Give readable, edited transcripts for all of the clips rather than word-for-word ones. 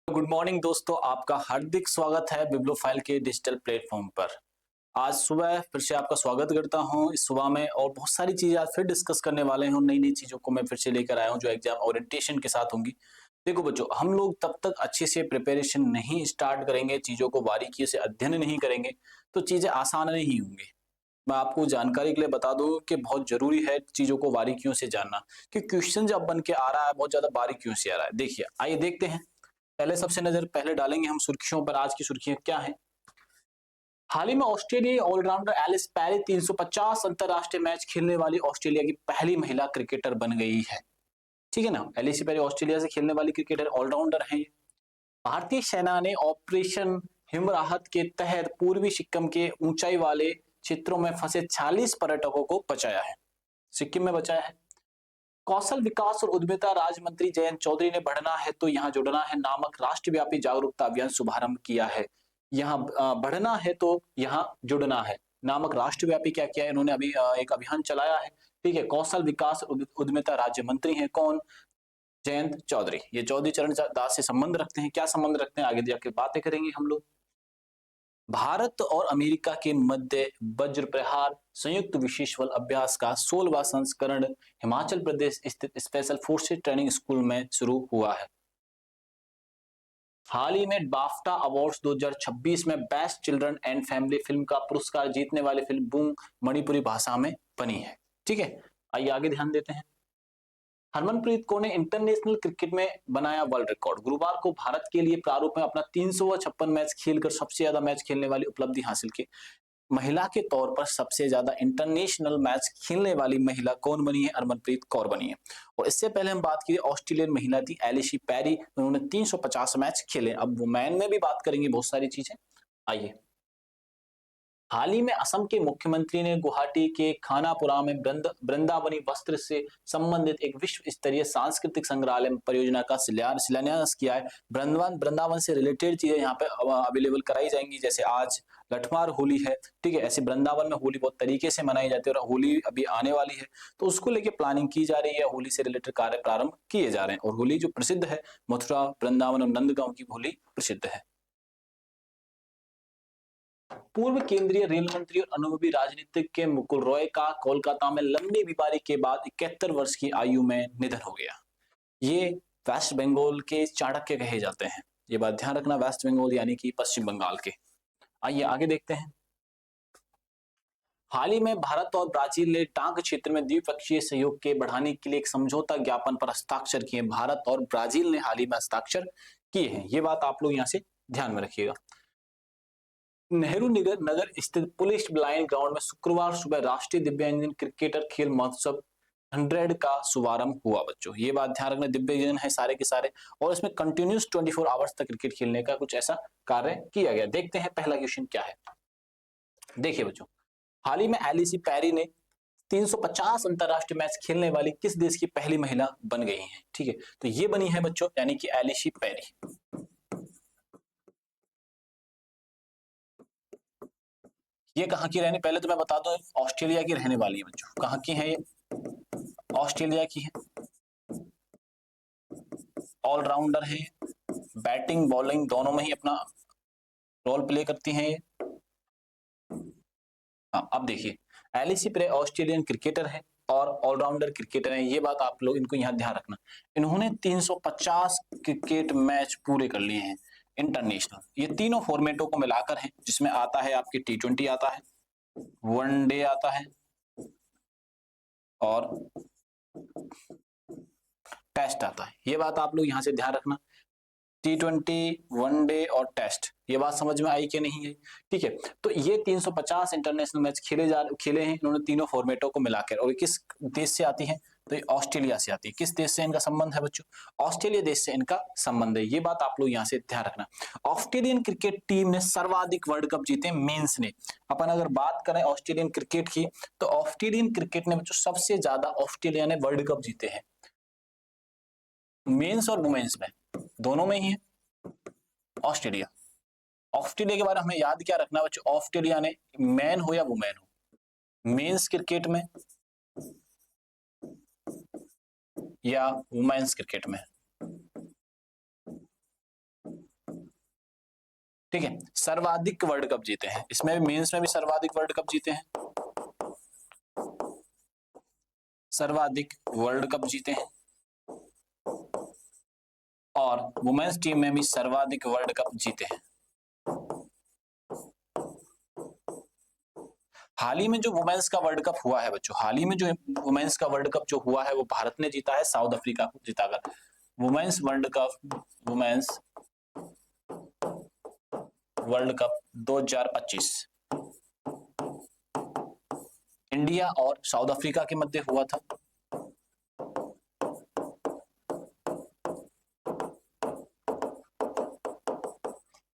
Good morning दोस्तों, आपका हार्दिक स्वागत है बिब्लोफाइल के डिजिटल प्लेटफॉर्म पर। आज सुबह फिर से आपका स्वागत करता हूं इस सुबह में, और बहुत सारी चीजें आज फिर डिस्कस करने वाले हैं। नई नई चीजों को मैं फिर से लेकर आया हूं जो एग्जाम ओरिएंटेशन के साथ होंगी। देखो बच्चों, हम लोग तब तक अच्छे से प्रिपरेशन नहीं स्टार्ट करेंगे, चीजों को बारीकी से अध्ययन नहीं करेंगे तो चीजें आसान नहीं होंगी। मैं आपको जानकारी के लिए बता दूं कि बहुत जरूरी है चीजों को बारीकियों से जानना, कि क्वेश्चन जब बन के आ रहा है बहुत ज्यादा बारीकियों से आ रहा है। देखिए, आइए देखते हैं। पहले सबसे नजर पहले डालेंगे हम सुर्खियों पर। आज की सुर्खियां क्या है? हाल ही में ऑस्ट्रेलियाई ऑलराउंडर एलिस पैरी 350 अंतरराष्ट्रीय मैच खेलने वाली ऑस्ट्रेलिया की पहली महिला क्रिकेटर बन गई है। ठीक है ना, एलिस पैरी ऑस्ट्रेलिया से खेलने वाली क्रिकेटर ऑलराउंडर है। भारतीय सेना ने ऑपरेशन हिमराहत के तहत पूर्वी सिक्किम के ऊंचाई वाले क्षेत्रों में फंसे 40 पर्यटकों को बचाया है। सिक्किम में बचाया है। कौशल विकास और उद्यमिता राज्य मंत्री जयंत चौधरी ने बढ़ना है तो यहाँ जुड़ना है नामक राष्ट्रव्यापी जागरूकता अभियान शुभारंभ किया है। यहाँ बढ़ना है तो यहाँ जुड़ना है नामक राष्ट्रव्यापी क्या किया है इन्होंने? अभी एक अभियान चलाया है। ठीक है, कौशल विकास और उद्यमिता राज्य मंत्री हैं कौन? जयंत चौधरी। ये चौधरी चरण दास से संबंध रखते हैं। क्या संबंध रखते हैं आगे जाके बातें करेंगे हम लोग। भारत और अमेरिका के मध्य वज्र प्रहार संयुक्त विशेष बल अभ्यास का 16वां संस्करण हिमाचल प्रदेश स्थित स्पेशल फोर्सेज ट्रेनिंग स्कूल में शुरू हुआ है। हाल ही में बाफ्टा अवार्ड्स 2026 में best children and family film का पुरस्कार जीतने वाली फिल्म बूम मणिपुरी भाषा में बनी है। ठीक है, आइए आगे ध्यान देते हैं। हरमनप्रीत कौर ने इंटरनेशनल क्रिकेट में बनाया वर्ल्ड रिकॉर्ड। गुरुवार को भारत के लिए प्रारूप में अपना 356 मैच खेलकर सबसे ज्यादा मैच खेलने वाली उपलब्धि हासिल की। महिला के तौर पर सबसे ज्यादा इंटरनेशनल मैच खेलने वाली महिला कौन बनी है? हरमनप्रीत कौर बनी है। और इससे पहले हम बात की ऑस्ट्रेलियन महिला थी एलिसी पैरी, उन्होंने 350 मैच खेले। अब वुमेन में भी बात करेंगे बहुत सारी चीजें। आइए, हाल ही में असम के मुख्यमंत्री ने गुवाहाटी के खानापुरा में वृंदावनी वस्त्र से संबंधित एक विश्व स्तरीय सांस्कृतिक संग्रहालय परियोजना का शिलान्यास किया है। वृंदावन से रिलेटेड चीजें यहाँ पे अवेलेबल कराई जाएंगी। जैसे आज लठमार होली है, ठीक है, ऐसे वृंदावन में होली बहुत तरीके से मनाई जाती है और होली अभी आने वाली है तो उसको लेके प्लानिंग की जा रही है। होली से रिलेटेड कार्य प्रारंभ किए जा रहे हैं। और होली जो प्रसिद्ध है, मथुरा वृंदावन और नंदगांव की होली प्रसिद्ध है। पूर्व केंद्रीय रेल मंत्री और अनुभवी राजनीतिक के मुकुल रॉय का कोलकाता में लंबी बीमारी के बाद 71 वर्ष की आयु में निधन हो गया। ये वेस्ट बंगाल के चाणक्य कहे जाते हैं। ये बात ध्यान रखना, वेस्ट बंगाल यानी कि पश्चिम बंगाल के। आइए आगे देखते हैं। हाल ही में भारत और ब्राजील ने टांग क्षेत्र में द्विपक्षीय सहयोग के बढ़ाने के लिए एक समझौता ज्ञापन पर हस्ताक्षर किए। भारत और ब्राजील ने हाल ही में हस्ताक्षर किए हैं। ये बात आप लोग यहाँ से ध्यान में रखिएगा। नेहरू नगर स्थित पुलिस लाइन ग्राउंड में शुक्रवार सुबह राष्ट्रीय दिव्यांगजन क्रिकेटर खेल महोत्सव 100 का शुभारंभ हुआ। बच्चों, ये बात ध्यान रखना, दिव्यांगजन है सारे के सारे, और इसमें कंटिन्यूस 24 आवर्स तक क्रिकेट खेलने का कुछ ऐसा कार्य किया गया। देखते हैं पहला क्वेश्चन क्या है। देखिए बच्चों, हाल ही में एलिसी पैरी ने 350 अंतरराष्ट्रीय मैच खेलने वाली किस देश की पहली महिला बन गई है? ठीक है, तो ये बनी है बच्चों, यानी कि एलिसी पैरी। ये कहाँ की रहने, पहले तो मैं बता दूं, ऑस्ट्रेलिया की रहने वाली है बच्चों। कहाँ की है ये? ऑस्ट्रेलिया की है। ऑलराउंडर है, बैटिंग बॉलिंग दोनों में ही अपना रोल प्ले करती हैं ये। हाँ, अब देखिए, एलिसी प्रे ऑस्ट्रेलियन क्रिकेटर है और ऑलराउंडर क्रिकेटर है। ये बात आप लोग इनको यहाँ ध्यान रखना। इन्होंने 350 क्रिकेट मैच पूरे कर लिए हैं इंटरनेशनल। ये तीनों फॉर्मेटों को मिलाकर है, जिसमें आता है आपकी T20 आता है, वनडे आता है और टेस्ट आता है। ये बात आप लोग यहाँ से ध्यान रखना। T20, वनडे और टेस्ट, ये बात समझ में आई कि नहीं है? ठीक है, तो ये 350 इंटरनेशनल मैच खेले हैं इन्होंने तीनों फॉर्मेटों को मिलाकर। और किस देश से आती है? तो ये ऑस्ट्रेलिया से आती है। किस देश से इनका संबंध है बच्चों? ऑस्ट्रेलिया देश से इनका संबंध है। ये बात आप लोग यहाँ से ध्यान रखना। ऑस्ट्रेलियन क्रिकेट टीम ने सर्वाधिक वर्ल्ड कप जीते मेंस ने। अपन अगर बात करें ऑस्ट्रेलियन क्रिकेट की, तो ऑस्ट्रेलियन क्रिकेट ने बच्चों सबसे ज्यादा ऑस्ट्रेलिया ने वर्ल्ड कप जीते हैं, मेंस और वुमेन्स में, दोनों में ही है ऑस्ट्रेलिया। ऑस्ट्रेलिया के बारे में हमें याद क्या रखना बच्चों? ऑस्ट्रेलिया ने, मैन हो या वुमेन हो, मेंस क्रिकेट में या वुमेन्स क्रिकेट में, ठीक है, सर्वाधिक वर्ल्ड कप जीते हैं, इसमें मेंस में भी सर्वाधिक वर्ल्ड कप जीते हैं, सर्वाधिक वर्ल्ड कप जीते हैं, और वुमेन्स टीम में भी सर्वाधिक वर्ल्ड कप जीते हैं। हाल ही में जो वुमेन्स का वर्ल्ड कप हुआ है बच्चों, हाल ही में जो वुमेन्स का वर्ल्ड कप जो हुआ है वो भारत ने जीता है साउथ अफ्रीका को जिताकर। Women's world cup, women's world cup 2025 India और साउथ अफ्रीका के मध्य हुआ था।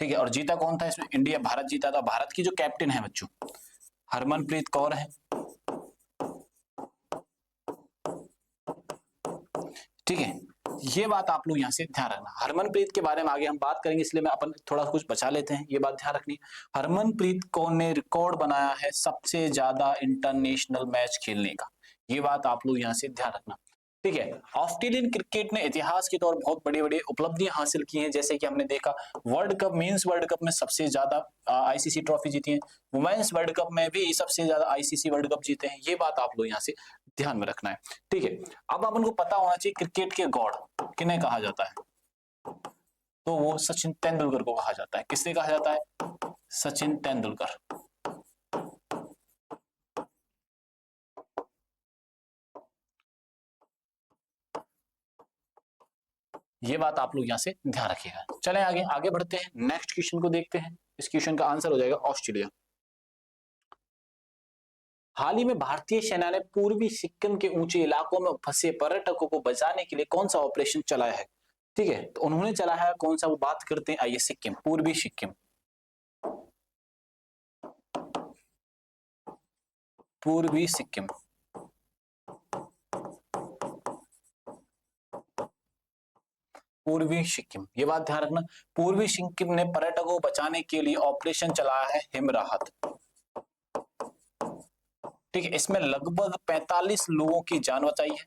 ठीक है, और जीता कौन था इसमें? इंडिया, भारत जीता था। भारत की जो कैप्टन है बच्चों हरमनप्रीत कौर है। ठीक है, ये बात आप लोग यहाँ से ध्यान रखना। हरमनप्रीत के बारे में आगे हम बात करेंगे, इसलिए मैं अपन थोड़ा कुछ बचा लेते हैं, ये बात ध्यान रखनी। हरमनप्रीत कौर ने रिकॉर्ड बनाया है सबसे ज्यादा इंटरनेशनल मैच खेलने का, ये बात आप लोग यहाँ से ध्यान रखना। ठीक है, ऑस्ट्रेलियन क्रिकेट ने इतिहास के तौर बहुत बड़ी बड़ी उपलब्धियां हासिल की हैं, जैसे कि हमने देखा world cup, mains world cup में सबसे ज्यादा आईसीसी ट्रॉफी जीती है, वुमेन्स वर्ल्ड कप में भी सबसे ज्यादा आईसीसी वर्ल्ड कप जीते हैं, ये बात आप लोग यहाँ से ध्यान में रखना है। ठीक है, अब अपन को पता होना चाहिए क्रिकेट के गॉड किन्हें कहा जाता है, तो वो सचिन तेंदुलकर को कहा जाता है। किससे कहा जाता है? सचिन तेंदुलकर। ये बात आप लोग यहां से ध्यान रखिएगा। चलें आगे आगे बढ़ते हैं, नेक्स्ट क्वेश्चन को देखते हैं। इस क्वेश्चन का आंसर हो जाएगा ऑस्ट्रेलिया। हाल ही में भारतीय सेना ने पूर्वी सिक्किम के ऊंचे इलाकों में फंसे पर्यटकों को बचाने के लिए कौन सा ऑपरेशन चलाया है? ठीक है, तो उन्होंने चलाया है कौन सा, वो बात करते हैं। आइए, सिक्किम, पूर्वी सिक्किम, पूर्वी सिक्किम, पूर्वी सिक्किम, ये बात ध्यान रखना। पूर्वी सिक्किम ने पर्यटकों को बचाने के लिए ऑपरेशन चलाया है हिम राहत। ठीक है, इसमें लगभग 45 लोगों की जान बचाई है।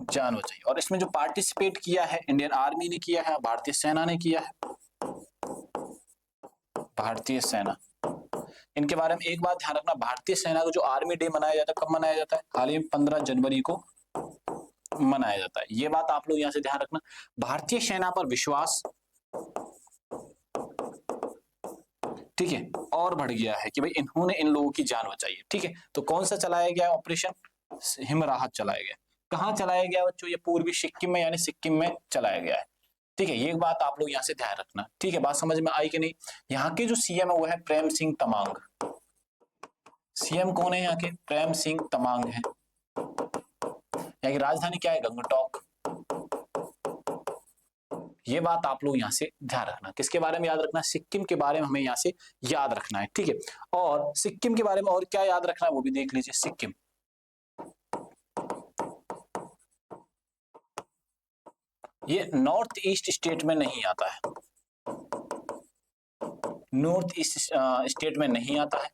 जान बचाई, और इसमें जो पार्टिसिपेट किया है, इंडियन आर्मी ने किया है, भारतीय सेना ने किया है, भारतीय सेना। इनके बारे में एक बात ध्यान रखना, भारतीय सेना का जो आर्मी डे मनाया जाता है, कब मनाया जाता है? हाल ही में 15 जनवरी को मनाया जाता है। ये बात आप लोग यहां से ध्यान रखना। भारतीय सेना पर विश्वास, ठीक है, और बढ़ गया है कि भाई इन्होंने इन लोगों की जान बचाई है। ठीक है, तो कौन सा चलाया गया ऑपरेशन? हिम राहत चलाया गया। कहाँ चलाया गया बच्चों? ये पूर्वी सिक्किम में, यानी सिक्किम में चलाया गया है। ठीक है, ये बात आप लोग यहाँ से ध्यान रखना। ठीक है, बात समझ में आई कि नहीं? यहाँ के जो सीएम है वो है प्रेम सिंह तमांग। सीएम कौन है यहाँ के? प्रेम सिंह तमांग है। यहाँ की राजधानी क्या है? गंगटोक। ये बात आप लोग यहाँ से ध्यान रखना। किसके बारे में याद रखना? सिक्किम के बारे में हमें यहाँ से याद रखना है। ठीक है, और सिक्किम के बारे में और क्या याद रखना है वो भी देख लीजिए। सिक्किम, ये नॉर्थ ईस्ट स्टेट में नहीं आता है, नॉर्थ ईस्ट स्टेट में नहीं आता है,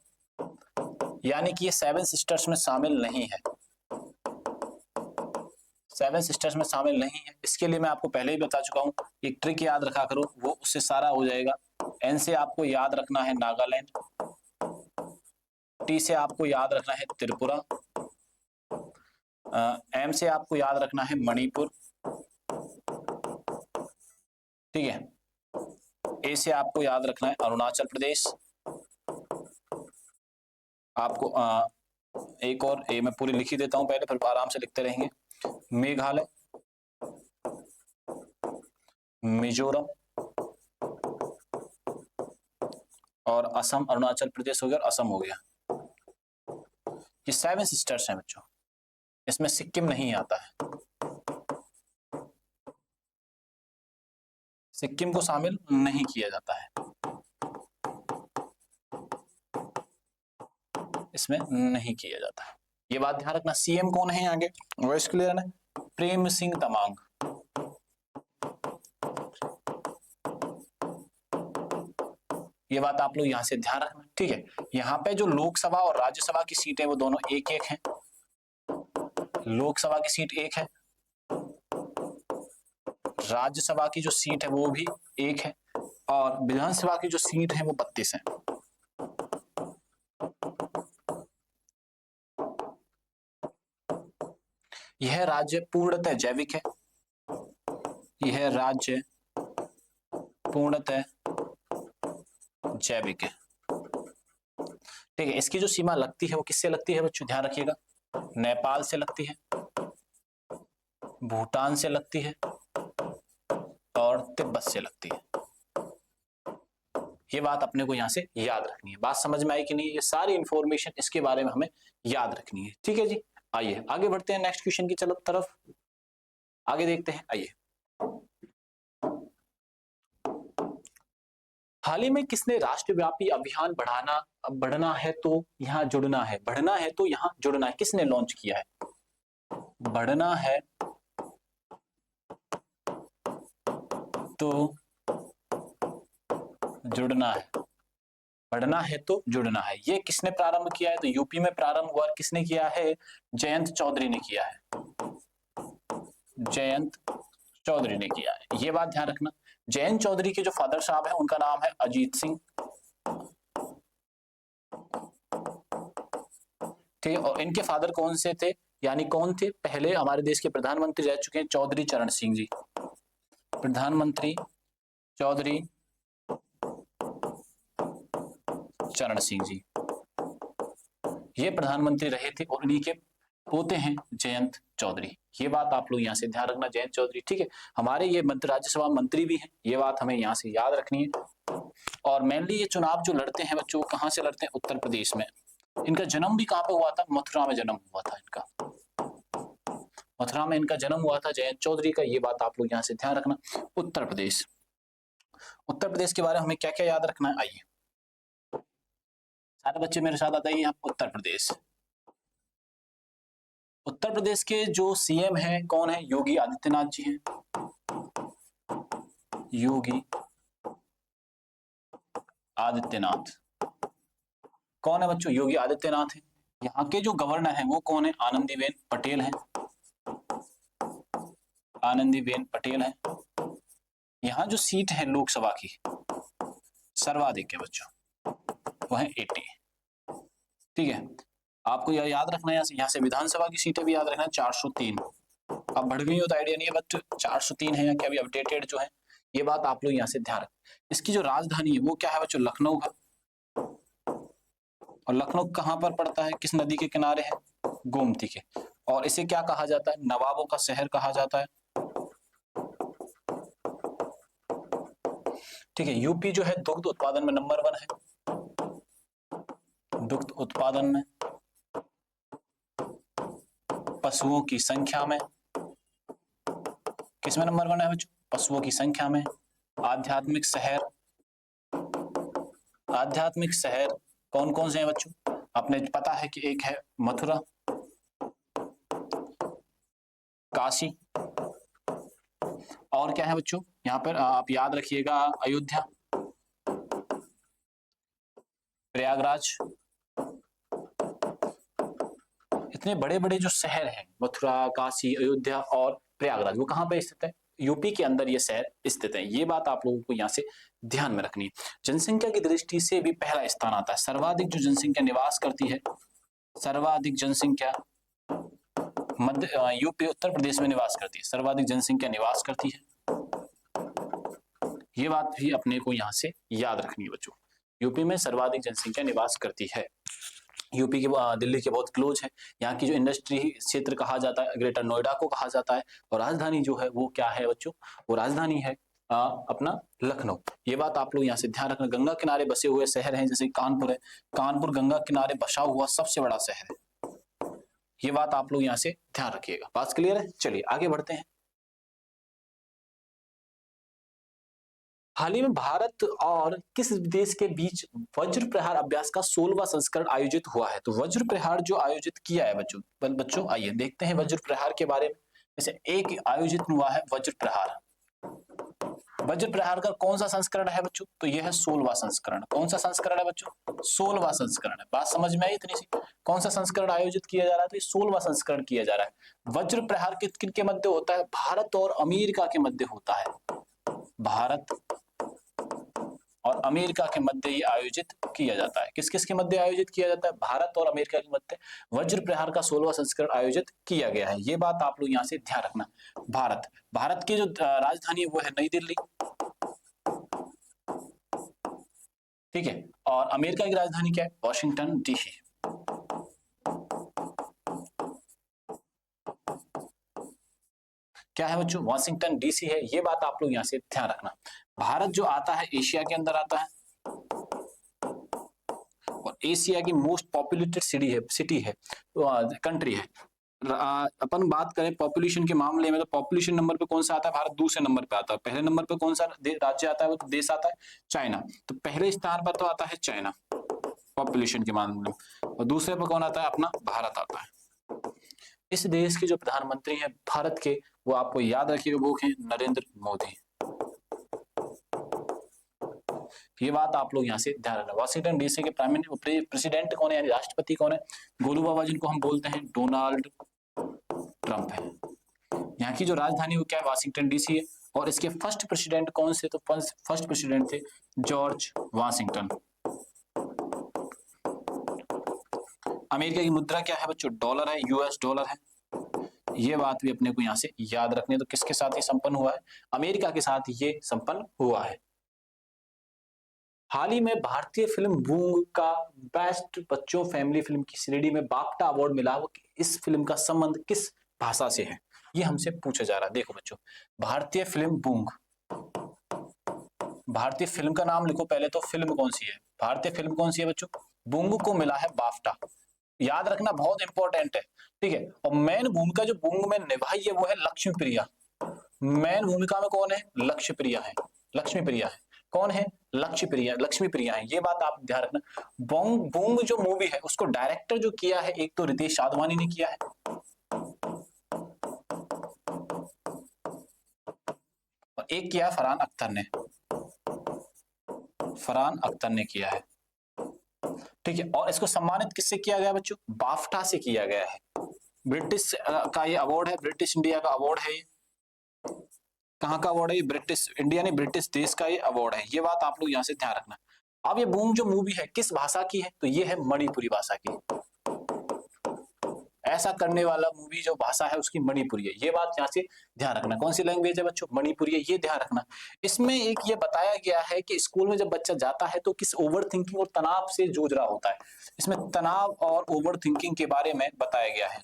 यानी कि ये सेवन सिस्टर्स में शामिल नहीं है, सेवन सिस्टर्स में शामिल नहीं है। इसके लिए मैं आपको पहले ही बता चुका हूं, एक ट्रिक याद रखा करो, वो उससे सारा हो जाएगा। एन से आपको याद रखना है नागालैंड, टी से आपको याद रखना है त्रिपुरा, एम से आपको याद रखना है मणिपुर, ठीक है, ए से आपको याद रखना है अरुणाचल प्रदेश, आपको एक और ए मैं पूरी लिखी देता हूं पहले, फिर आराम से लिखते रहेंगे। मेघालय, मिजोरम और असम। अरुणाचल प्रदेश हो गया और असम हो गया। ये सेवन सिस्टर्स हैं बच्चों, इसमें सिक्किम नहीं आता है, सिक्किम को शामिल नहीं किया जाता है, इसमें नहीं किया जाता है। ये बात ध्यान रखना। सीएम कौन है आगे? वॉइस क्लियर है? प्रेम सिंह तमांग। ये बात आप लोग यहां से ध्यान रखना। ठीक है, यहाँ पे जो लोकसभा और राज्यसभा की सीटें वो दोनों एक एक हैं, लोकसभा की सीट एक है, राज्यसभा की जो सीट है वो भी एक है, और विधानसभा की जो सीट है वो 32 है। यह राज्य पूर्णतः जैविक है, यह राज्य पूर्णतः जैविक है। ठीक है, इसकी जो सीमा लगती है वो किससे लगती है बच्चों, ध्यान रखिएगा, नेपाल से लगती है, भूटान से लगती है और तिब्बत से लगती है। ये बात अपने को यहां से याद रखनी है। बात समझ में आई कि नहीं, ये सारी इंफॉर्मेशन इसके बारे में हमें याद रखनी है। ठीक है जी, आइए आगे बढ़ते हैं नेक्स्ट क्वेश्चन की तरफ आगे देखते हैं। आइए, हाल ही में किसने राष्ट्रव्यापी अभियान बढ़ना है तो यहाँ जुड़ना है, बढ़ना है तो यहाँ जुड़ना है, किसने लॉन्च किया है? बढ़ना है तो जुड़ना है, बढ़ना है तो जुड़ना है, ये किसने प्रारंभ किया है? तो यूपी में प्रारंभ हुआ। किसने किया है? जयंत चौधरी ने किया है, जयंत चौधरी ने किया है। ये बात ध्यान रखना। जयंत चौधरी के जो फादर साहब है उनका नाम है अजीत सिंह। ठीक है, और इनके फादर कौन से थे, यानी कौन थे? पहले हमारे देश के प्रधानमंत्री रह चुके हैं चौधरी चरण सिंह जी, प्रधानमंत्री चौधरी चरण सिंह जी, ये प्रधानमंत्री रहे थे और इन्हीं के पोते हैं जयंत चौधरी। ये बात आप लोग यहाँ से ध्यान रखना, जयंत चौधरी। ठीक है, हमारे ये राज्यसभा मंत्री भी हैं, ये बात हमें यहाँ से याद रखनी है। और मेनली ये चुनाव जो लड़ते हैं बच्चों, कहाँ से लड़ते हैं? उत्तर प्रदेश में। इनका जन्म भी कहाँ पे हुआ था? मथुरा में जन्म हुआ था इनका, मथुरा में इनका जन्म हुआ था जयंत चौधरी का। ये बात आप लोग यहाँ से ध्यान रखना। उत्तर प्रदेश, उत्तर प्रदेश के बारे में हमें क्या क्या याद रखना है? आइए सारे बच्चे मेरे साथ आते हैं। यहाँ उत्तर प्रदेश, उत्तर प्रदेश के जो सीएम हैं कौन है? योगी आदित्यनाथ जी हैं, योगी आदित्यनाथ। कौन है बच्चों? योगी आदित्यनाथ है। यहाँ के जो गवर्नर हैं वो कौन है? आनंदीबेन पटेल हैं, आनंदीबेन पटेल है। यहाँ जो सीट है लोकसभा की सर्वाधिक है बच्चों, वो है 80। ठीक है, आपको यह याद रखना है। यहाँ से विधानसभा की सीटें भी याद रखना है, 403। अब बढ़ गई हो तो आइडिया नहीं है, बट 403 है या क्या, अभी अपडेटेड जो है, ये बात आप लोग यहाँ से ध्यान रखें। इसकी जो राजधानी है वो क्या है बच्चों? लखनऊ है। और लखनऊ कहाँ पर पड़ता है, किस नदी के किनारे है? गोमती के। और इसे क्या कहा जाता है? नवाबों का शहर कहा जाता है। ठीक है, यूपी जो है दुग्ध उत्पादन में नंबर 1 है, दुग्ध उत्पादन में, पशुओं की संख्या में, किसमें नंबर 1 है बच्चों? पशुओं की संख्या में। आध्यात्मिक शहर, आध्यात्मिक शहर कौन कौन से हैं बच्चों? आपने पता है कि एक है मथुरा, काशी, और क्या है बच्चों यहाँ पर आप याद रखिएगा, अयोध्या, प्रयागराज। इतने बड़े बड़े जो शहर हैं, मथुरा, काशी, अयोध्या और प्रयागराज, वो कहाँ पे स्थित है? यूपी के अंदर ये शहर स्थित है। ये बात आप लोगों को यहाँ से ध्यान में रखनी है। जनसंख्या की दृष्टि से भी पहला स्थान आता है, सर्वाधिक जो जनसंख्या निवास करती है, सर्वाधिक जनसंख्या यूपी उत्तर प्रदेश में निवास करती है, सर्वाधिक जनसंख्या निवास करती है। ये बात भी अपने को यहाँ से याद रखनी है बच्चों, यूपी में सर्वाधिक जनसंख्या निवास करती है। यूपी के दिल्ली के बहुत क्लोज है। यहाँ की जो इंडस्ट्री क्षेत्र कहा जाता है, ग्रेटर नोएडा को कहा जाता है। और राजधानी जो है वो क्या है बच्चों? वो राजधानी है अपना लखनऊ। ये बात आप लोग यहाँ से ध्यान रखना। गंगा किनारे बसे हुए शहर हैं, जैसे कानपुर है, कानपुर गंगा किनारे बसा हुआ सबसे बड़ा शहर है। ये बात आप लोग यहाँ से ध्यान रखिएगा। बात क्लियर है? चलिए आगे बढ़ते हैं। हाल ही में भारत और किस देश के बीच वज्र प्रहार अभ्यास का 16वां संस्करण आयोजित हुआ है? तो वज्र प्रहार जो आयोजित किया है बच्चों आइए देखते हैं वज्र प्रहार के बारे में। जैसे एक आयोजित हुआ है वज्र प्रहार, वज्र प्रहार का कौन सा संस्करण है बच्चों? तो यह है 16वां संस्करण। कौन सा संस्करण है बच्चों? 16वां संस्करण है। बात समझ में आई इतनी सी? कौन सा संस्करण आयोजित किया जा रहा है? तो ये 16वां संस्करण किया जा रहा है। वज्र प्रहार किन किन के मध्य होता है? भारत और अमेरिका के मध्य होता है। भारत और अमेरिका के मध्य ये आयोजित किया जाता है। किस किस के मध्य आयोजित किया जाता है? भारत और अमेरिका के मध्य वज्र प्रहार का 16वां संस्करण आयोजित किया गया है। ये बात आप लोग यहाँ से ध्यान रखना। भारत की जो राजधानी है वो है नई दिल्ली, ठीक है। और अमेरिका की राजधानी क्या है? Washington DC. क्या है बच्चों? वॉशिंगटन डीसी है। ये बात आप लोग यहाँ से ध्यान रखना। भारत जो आता है एशिया के अंदर आता है और एशिया की मोस्ट पॉपुलेटेड सिटी है कंट्री है। अपन बात करें पॉपुलेशन के मामले में तो पॉपुलेशन नंबर पे कौन सा आता है? भारत दूसरे नंबर पे आता है। पहले नंबर पे कौन सा राज्य आता है? वो देश आता है चाइना। तो पहले स्थान पर तो आता है चाइना पॉपुलेशन के मामले में, और दूसरे पर कौन आता है? अपना भारत आता है। इस देश के जो प्रधानमंत्री हैं भारत के, वो आपको याद रखिएगा, वो हैं नरेंद्र मोदी। ये बात आप लोग यहाँ से ध्यान रखना। वॉशिंगटन डीसी के प्रेसिडेंट कौन है, यानी राष्ट्रपति कौन है? गोलू बाबा, जिनको हम बोलते हैं डोनाल्ड ट्रंप है। यहाँ की जो राजधानी वो क्या है? वॉशिंगटन डीसी है। और इसके फर्स्ट प्रेसिडेंट कौन से? तो फर्स्ट प्रेसिडेंट थे जॉर्ज वॉशिंगटन। अमेरिका की मुद्रा क्या है बच्चों? डॉलर है, यूएस डॉलर है। ये बात भी अपने को यहाँ से याद रखनी है। तो किसके साथ ये संपन्न हुआ है? अमेरिका के साथ ये संपन्न हुआ है। हाल ही में भारतीय फिल्म बूंग का बेस्ट बच्चों फैमिली फिल्म की श्रेणी में बाफ्टा अवार्ड मिला। वो इस फिल्म का संबंध किस भाषा से है? ये हमसे पूछा जा रहा है। देखो बच्चों, भारतीय फिल्म बूंग, भारतीय फिल्म का नाम लिखो पहले, तो फिल्म कौन सी है? भारतीय फिल्म कौन सी है बच्चों? बूंग को मिला है बाफ्टा। याद रखना, बहुत इंपॉर्टेंट है, ठीक है। और मेन भूमिका जो बूंग में निभाई है वो है लक्ष्मी प्रिया। मेन भूमिका में कौन है? लक्ष्मी प्रिया है। लक्ष्मी प्रिया है। कौन है? लक्ष्मी प्रिया है। ये बात आप ध्यान रखना। बूंग जो मूवी है उसको डायरेक्टर जो किया है, एक तो रितेश साधवानी ने किया है, और एक किया फरहान अख्तर ने। फरहान अख्तर ने किया है, ठीक है। और इसको सम्मानित किससे किया गया बच्चों? बाफ्टा से किया गया है। ब्रिटिश का ये अवार्ड है, ब्रिटिश इंडिया का अवार्ड है। कहाँ का अवार्ड है? ब्रिटिश इंडिया ने ब्रिटिश देश का ये अवार्ड है। ये बात आप लोग यहाँ से ध्यान रखना। अब ये बूम जो मूवी है किस भाषा की है? तो ये है मणिपुरी भाषा की। ऐसा करने वाला मूवी जो भाषा है उसकी मणिपुरी है। ये बात यहाँ से ध्यान रखना। कौन सी लैंग्वेज है बच्चों? मणिपुरी है। ये ध्यान रखना। इसमें एक ये बताया गया है कि स्कूल में जब बच्चा जाता है तो किस ओवर थिंकिंग और तनाव से जूझ रहा होता है। इसमें तनाव और ओवर थिंकिंग के बारे में बताया गया है।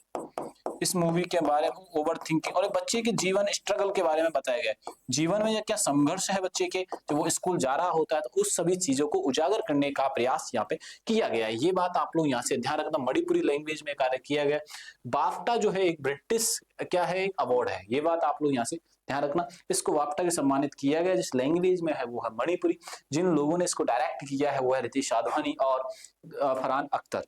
इस मूवी के बारे में ओवर थिंकिंग और बच्चे के जीवन स्ट्रगल के बारे में बताया गया है। जीवन में क्या संघर्ष है बच्चे के, जब वो स्कूल जा रहा होता है, तो उस सभी चीजों को उजागर करने का प्रयास यहाँ पे किया गया है। ये बात आप लोग यहाँ से ध्यान रखना। मणिपुरी लैंग्वेज में कार्य किया गया। बाफ्टा जो है एक ब्रिटिश क्या है, एक अवार्ड है। ये बात आप लोग यहाँ से ध्यान रखना। इसको बाफ्टा के सम्मानित किया गया। जिस लैंग्वेज में है वो है मणिपुरी। जिन लोगों ने इसको डायरेक्ट किया है वो है रितेश साधवानी और फरहान अख्तर।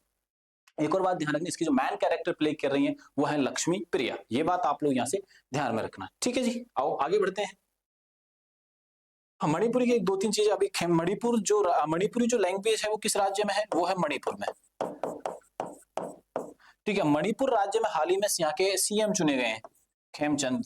एक और बात ध्यान रखनी, इसकी जो मैन कैरेक्टर प्ले कर रही है वो है लक्ष्मी प्रिया। ये बात आप लोग यहाँ से ध्यान में रखना, ठीक है जी। आओ आगे बढ़ते हैं। मणिपुरी की एक दो तीन चीजें अभी। मणिपुरी जो लैंग्वेज है वो किस राज्य में है? वो है मणिपुर में, ठीक है। मणिपुर राज्य में हाल ही में यहाँ के सीएम चुने गए हैं, खेमचंद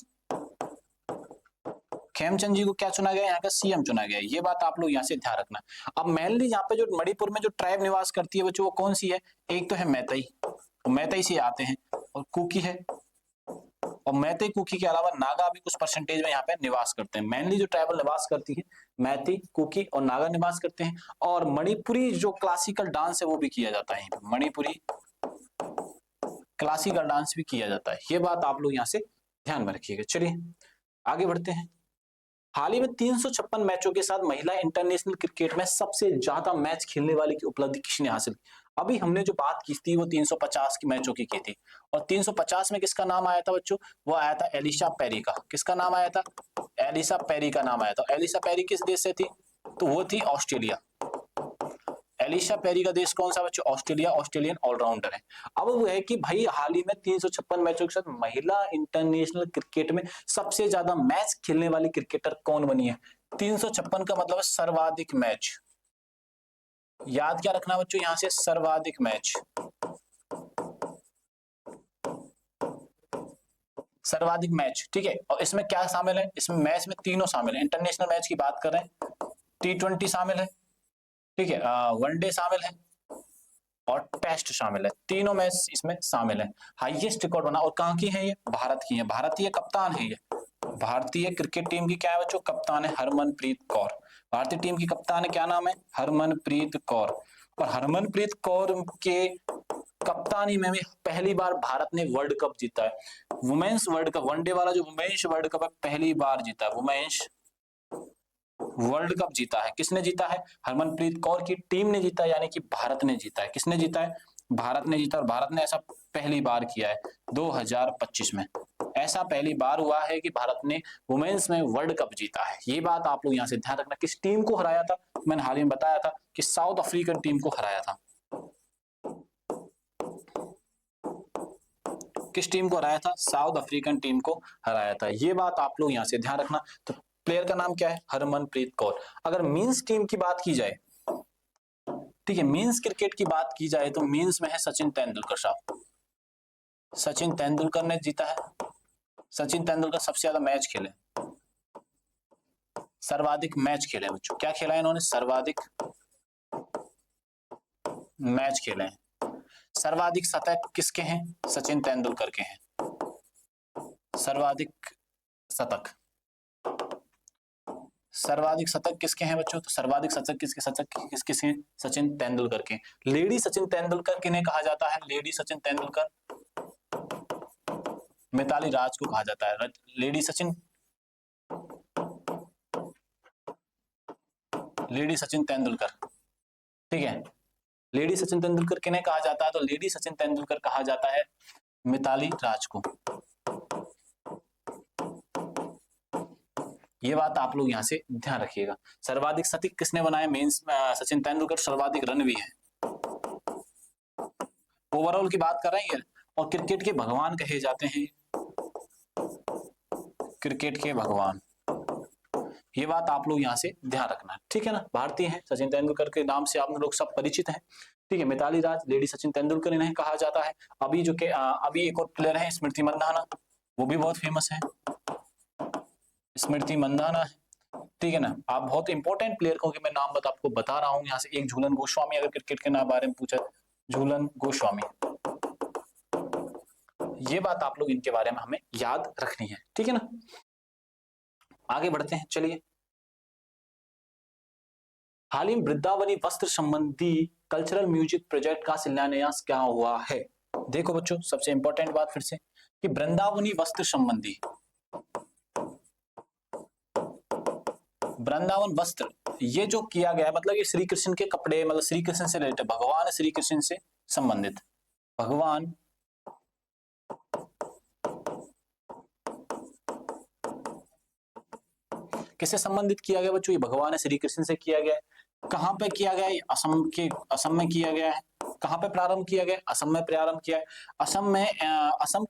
जी को क्या चुना गया? यहाँ का सीएम चुना गया। ये बात आप लोग यहाँ से ध्यान रखना। अब मेनली यहाँ पे जो मणिपुर में जो ट्राइब निवास करती है बच्चों, वो कौन सी है? एक तो है मैतई, मैतई से आते हैं, और कुकी है। और मैतई कुकी के अलावा नागा भी कुछ परसेंटेज में यहाँ पे निवास करते हैं। मेनली जो ट्राइबल निवास करती है मैती, कुकी और नागा निवास करते हैं। और मणिपुरी जो क्लासिकल डांस है वो भी किया जाता है। मणिपुरी क्लासिकल डांस भी किया जाता है। ये बात आप लोग यहाँ से ध्यान में रखिएगा। चलिए आगे बढ़ते हैं। हाल ही में 356 मैचों के साथ महिला इंटरनेशनल क्रिकेट में सबसे ज्यादा मैच खेलने वाली की उपलब्धि किसने हासिल की? अभी हमने जो बात की थी वो 350 की मैचों की थी, और 350 में किसका नाम आया था बच्चों? वो आया था एलिशा पेरी का। किसका नाम आया था? एलिशा पेरी का नाम आया था। एलिशा पेरी किस देश से थी? तो वो थी ऑस्ट्रेलिया। एलिशा पेरी का देश कौन सा बच्चों? ऑस्ट्रेलिया। ऑस्ट्रेलियन ऑलराउंडर है। अब वो है कि भाई हाल ही में 356 मैचों के साथ महिला इंटरनेशनल क्रिकेट में सबसे ज्यादा मैच खेलने वाली क्रिकेटर कौन बनी है? 356 का मतलब है सर्वाधिक मैच। याद क्या रखना बच्चों यहां से, सर्वाधिक मैच। सर्वाधिक मैच, ठीक है। और इसमें क्या शामिल है, इसमें मैच में तीनों शामिल है। इंटरनेशनल मैच की बात कर रहे हैं, T20 शामिल है, ठीक है, वनडे शामिल है और टेस्ट शामिल है। तीनों मैच इसमें शामिल है। हाईएस्ट रिकॉर्ड बना, और कहां की है ये, भारत की है। भारतीय कप्तान है ये, भारतीय क्रिकेट टीम की क्या है बच्चों, कप्तान है हरमनप्रीत कौर। भारतीय टीम की कप्तान है, क्या नाम है, हरमनप्रीत कौर। और हरमनप्रीत कौर के कप्तानी में भी पहली बार भारत ने वर्ल्ड कप जीता है। वुमेन्स वर्ल्ड कप, वनडे वाला जो वुमेन्स वर्ल्ड कप है, पहली बार जीता है वुमेन्स वर्ल्ड कप जीता है। किसने जीता है, हरमनप्रीत कौर की टीम ने जीता है, यानी कि भारत ने जीता है। किसने जीता है, भारत ने जीता। और भारत ने ऐसा पहली बार किया है 2025 में। ऐसा पहली बार हुआ है कि भारत ने वुमेन्स में वर्ल्ड कप जीता है। ये बात आप लोग यहां से ध्यान रखना। किस टीम को हराया था, मैंने हाल ही में बताया था कि साउथ अफ्रीकन टीम को हराया था। किस टीम को हराया था, साउथ अफ्रीकन टीम को हराया था। ये बात आप लोग यहां से ध्यान रखना। तो प्लेयर का नाम क्या है, हरमनप्रीत कौर। अगर मींस टीम की बात की जाए, ठीक है, मींस क्रिकेट की बात की जाए तो मींस में है सचिन तेंदुलकर साहब। सचिन तेंदुलकर ने जीता है। सचिन तेंदुलकर सबसे ज्यादा मैच खेले, सर्वाधिक मैच खेले बच्चों। क्या खेला है इन्होंने, सर्वाधिक मैच खेले हैं। सर्वाधिक शतक किसके हैं, सचिन तेंदुलकर के हैं। सर्वाधिक शतक, सर्वाधिक शतक किसके हैं बच्चों, तो सर्वाधिक शतक किसके, शतक किसके हैं, सचिन तेंदुलकर के। लेडी सचिन तेंदुलकर किन्हें कहा जाता है, लेडी सचिन तेंदुलकर मिताली राज को कहा जाता है। लेडी सचिन, लेडी सचिन तेंदुलकर, ठीक है। लेडी सचिन तेंदुलकर किन्हें कहा जाता है, तो लेडी सचिन तेंदुलकर कहा जाता है मिताली राज को। ये बात आप लोग यहां से ध्यान रखिएगा। सर्वाधिक शतक किसने बनाए, मेंस सचिन तेंदुलकर। सर्वाधिक रन भी है। ओवरऑल की बात कर रहे हैं। और क्रिकेट के भगवान कहे जाते हैं, क्रिकेट के भगवान। ये बात आप लोग यहां से ध्यान रखना, ठीक है ना। भारतीय हैं, सचिन तेंदुलकर के नाम से आप लोग सब परिचित हैं, ठीक है। मिताली राज, लेडी सचिन तेंदुलकर इन्हें कहा जाता है। अभी जो के अभी एक और प्लेयर है स्मृति मंदाना, वो भी बहुत फेमस है, स्मृति मंदाना है, ठीक है ना। आप बहुत इंपॉर्टेंट प्लेयर को मैं नाम आपको बता रहा हूं यहाँ से। एक झूलन गोस्वामी, अगर क्रिकेट के नाम बारे में पूछा, झूलन गोस्वामी। ये बात आप लोग इनके बारे में हमें याद रखनी है, ठीक है ना। आगे बढ़ते हैं, चलिए। हाल ही में वृंदावनी वस्त्र संबंधी कल्चरल म्यूजिक प्रोजेक्ट का शिलान्यास क्या हुआ है। देखो बच्चों, सबसे इंपॉर्टेंट बात फिर से कि वृंदावनी वस्त्र संबंधी, वृंदावन वस्त्र, ये जो किया गया मतलब ये श्री कृष्ण के कपड़े, मतलब श्री कृष्ण से रिलेटेड, भगवान श्री कृष्ण से संबंधित, भगवान किससे संबंधित किया गया बच्चों, ये भगवान श्री कृष्ण से किया गया है। कहां पे किया गया है, असम में किया गया है। कहां पे प्रारंभ किया गया, असम में प्रारंभ किया है। असम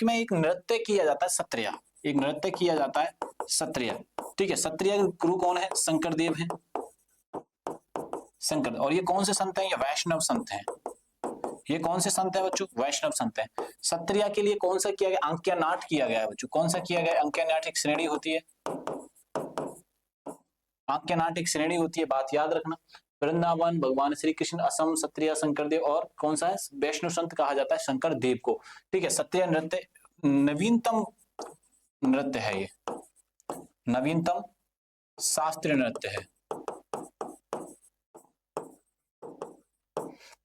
में एक नृत्य किया जाता है सत्रिया, एक नृत्य किया जाता है सत्रिया, ठीक है। सत्रिया गुरु कौन है, शंकर देव है, शंकर। और ये कौन से संत हैं, ये वैष्णव संत हैं। ये कौन से संत है बच्चों, वैष्णव संत हैं। सत्रिया के लिए कौन सा किया गया, अंक्या नाट किया गया है बच्चों। कौन सा किया गया, अंक्या नाट एक श्रेणी होती है, अंक्या नाट एक श्रेणी होती है, बात याद रखना। वृंदावन, भगवान श्री कृष्ण, असम, सत्रिया, शंकर देव, और कौन सा है, वैष्णव संत कहा जाता है शंकर देव को, ठीक है। सत्रिया नृत्य नवीनतम नृत्य है, ये नवीनतम शास्त्रीय नृत्य है।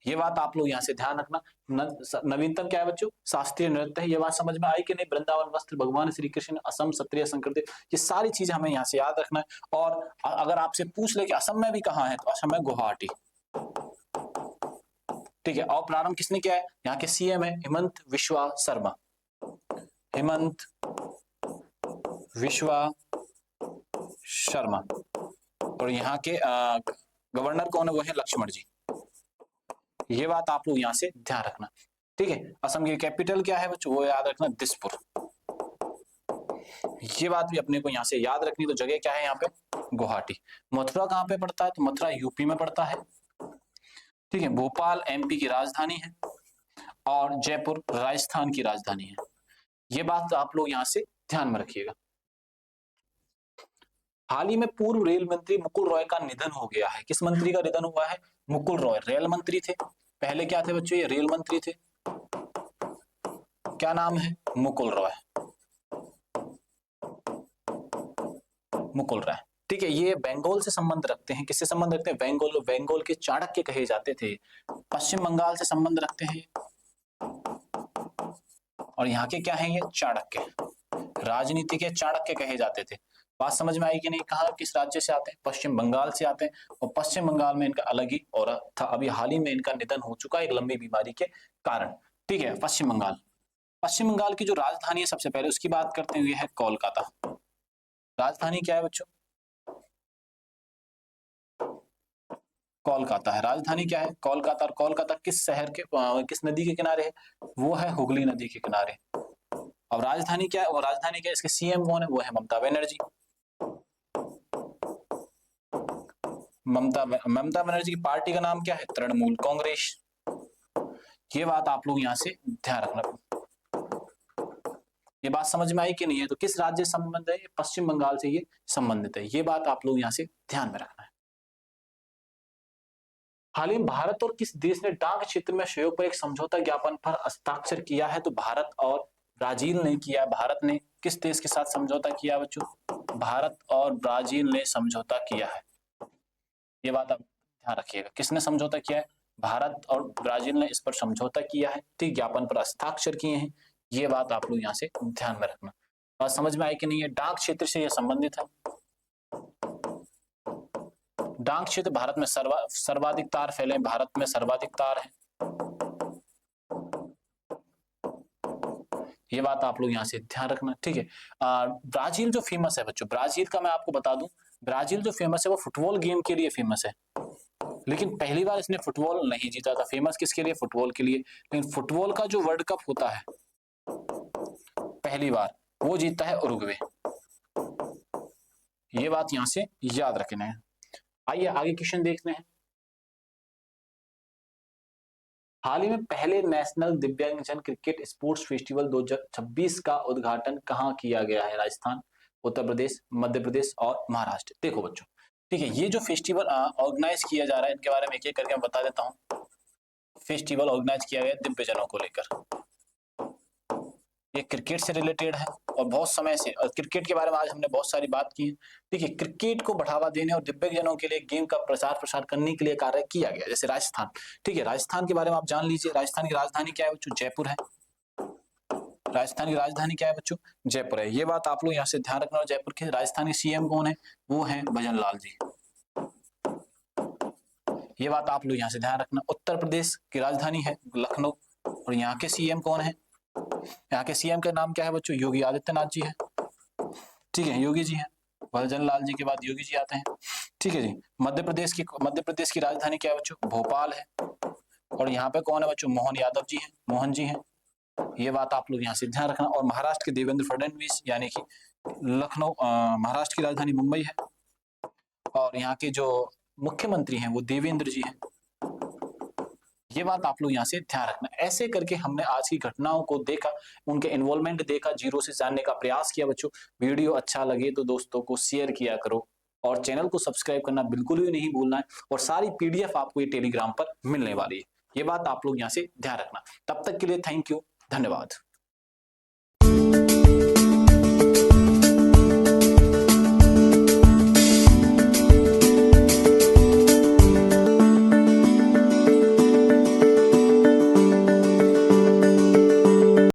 ये बात आप लोग यहां से ध्यान रखना। नवीनतम क्या है बच्चों, शास्त्रीय नृत्य है। ये बात समझ में आई कि नहीं, वृंदावन वस्त्र, भगवान श्री कृष्ण, असम, सत्रिय, शंकरदेव, ये सारी चीजें हमें यहाँ से याद रखना है। और अगर आपसे पूछ ले कि असम में भी कहाँ है, तो असम में गुवाहाटी, ठीक है। और प्रारंभ किसने किया है, यहाँ के सीएम है हिमंत विश्वा शर्मा, हिमंत विश्वा शर्मा। और यहाँ के गवर्नर कौन है, वो है लक्ष्मण जी। ये बात आप लोग यहां से ध्यान रखना, ठीक है। असम की कैपिटल क्या है बच्चों, वो याद रखना, दिसपुर। ये बात भी अपने को यहाँ से याद रखनी। तो जगह क्या है यहाँ पे? गुवाहाटी। मथुरा कहाँ पे पड़ता है? तो मथुरा यूपी में पड़ता है। ठीक है, भोपाल एमपी की राजधानी है और जयपुर राजस्थान की राजधानी है। ये बात आप लोग यहाँ से ध्यान में रखिएगा। हाल ही में पूर्व रेल मंत्री मुकुल रॉय का निधन हो गया है। किस मंत्री का निधन हुआ है? मुकुल रॉय। रेल मंत्री थे, पहले क्या थे बच्चों? ये रेल मंत्री थे। क्या नाम है? मुकुल रॉय। मुकुल रॉय। ठीक है, ये बंगाल से संबंध रखते हैं। किससे संबंध रखते हैं? बंगाल। बंगाल के चाणक्य कहे जाते थे। पश्चिम बंगाल से संबंध रखते हैं और यहाँ के क्या है? ये चाणक्य, राजनीति के चाणक्य कहे जाते थे। बात समझ में आई कि नहीं? कहा किस राज्य से आते हैं? पश्चिम बंगाल से आते हैं और पश्चिम बंगाल में इनका अलग ही और था। अभी हाल ही में इनका निधन हो चुका है एक लंबी बीमारी के कारण। ठीक है, पश्चिम बंगाल। पश्चिम बंगाल की जो राजधानी है सबसे पहले उसकी बात करते हुए है कोलकाता। राजधानी क्या है बच्चों? कोलकाता है। राजधानी क्या है? कोलकाता। और कोलकाता किस शहर के किस नदी के किनारे है? वो है हुगली नदी के किनारे। और राजधानी क्या है? और राजधानी क्या है? इसके सीएम कौन है? वो है ममता बनर्जी। ममता बनर्जी की पार्टी का नाम क्या है? तृणमूल कांग्रेस। ये बात आप लोग यहाँ से ध्यान रखना। ये बात समझ में आई कि नहीं है? तो किस राज्य से संबंध है? पश्चिम बंगाल से ये संबंधित है। ये बात आप लोग यहाँ से ध्यान में रखना है। हाल ही में भारत और किस देश ने डाक क्षेत्र में सहयोग पर एक समझौता ज्ञापन पर हस्ताक्षर किया है? तो भारत और ब्राजील ने किया। भारत ने किस देश के साथ समझौता किया बच्चों? भारत और ब्राजील ने समझौता किया है। ये बात आप ध्यान रखिएगा। किसने समझौता किया है? भारत और ब्राजील ने इस पर समझौता किया है। ठीक, ज्ञापन पर हस्ताक्षर किए हैं। ये बात आप लोग यहाँ से ध्यान में रखना। बात समझ में आई कि नहीं है? डाक क्षेत्र से यह संबंधित है। डाक क्षेत्र भारत में सर्वाधिक तार फैले। भारत में सर्वाधिक तार है। ये बात आप लोग यहाँ से ध्यान रखना। ठीक है, ब्राजील जो फेमस है बच्चों, ब्राजील का मैं आपको बता दूं, ब्राजील जो फेमस है वो फुटबॉल गेम के लिए फेमस है। लेकिन पहली बार इसने फुटबॉल नहीं जीता था। फेमस किसके लिए? फुटबॉल के लिए। लेकिन फुटबॉल का जो वर्ल्ड कप होता है पहली बार, वो जीतता है उरुग्वे। ये बात यहां से याद रखना है। आइए आगे क्वेश्चन देखते हैं। हाल ही में पहले नेशनल दिव्यांगजन क्रिकेट स्पोर्ट्स फेस्टिवल 2026 का उद्घाटन कहाँ किया गया है? राजस्थान, उत्तर प्रदेश, मध्य प्रदेश और महाराष्ट्र। देखो बच्चों, ठीक है, ये जो फेस्टिवल ऑर्गेनाइज किया जा रहा है इनके बारे में एक एक करके मैं बता देता हूँ। फेस्टिवल ऑर्गेनाइज किया गया दिव्यजनों को लेकर। ये क्रिकेट से रिलेटेड है और बहुत समय से, और क्रिकेट के बारे में आज हमने बहुत सारी बात की है। ठीक है, क्रिकेट को बढ़ावा देने और दिव्यांगजनों के लिए गेम का प्रचार प्रसार करने के लिए कार्य किया गया। जैसे राजस्थान, ठीक है, राजस्थान के बारे में आप जान लीजिए। राजस्थान की राजधानी क्या है बच्चों? जयपुर है। राजस्थान की राजधानी क्या है बच्चों? जयपुर है। ये बात आप लोग यहाँ से ध्यान रखना। जयपुर के राजस्थान के सीएम कौन है? वो है भजन लाल जी। ये बात आप लोग यहाँ से ध्यान रखना। उत्तर प्रदेश की राजधानी है लखनऊ और यहाँ के सीएम कौन है? यहाँ के सीएम का नाम क्या है बच्चों? योगी आदित्यनाथ जी है। ठीक है, योगी जी हैं। भजन लाल जी के बाद योगी जी आते हैं। ठीक है जी। मध्य प्रदेश की राजधानी क्या है बच्चों? भोपाल है। और यहाँ पे कौन है बच्चों? मोहन यादव जी हैं, मोहन जी हैं। ये बात आप लोग यहाँ से ध्यान रखना। और महाराष्ट्र के देवेंद्र फडणवीस, यानी कि लखनऊ, महाराष्ट्र की राजधानी मुंबई है और यहाँ के जो मुख्यमंत्री हैं वो देवेंद्र जी हैं। ये बात आप लोग यहाँ से ध्यान रखना। ऐसे करके हमने आज की घटनाओं को देखा, उनके इन्वॉल्वमेंट देखा, जीरो से जानने का प्रयास किया। बच्चों, वीडियो अच्छा लगे तो दोस्तों को शेयर किया करो और चैनल को सब्सक्राइब करना बिल्कुल भी नहीं भूलना है। और सारी पीडीएफ आपको ये टेलीग्राम पर मिलने वाली है। ये बात आप लोग यहाँ से ध्यान रखना। तब तक के लिए थैंक यू, धन्यवाद।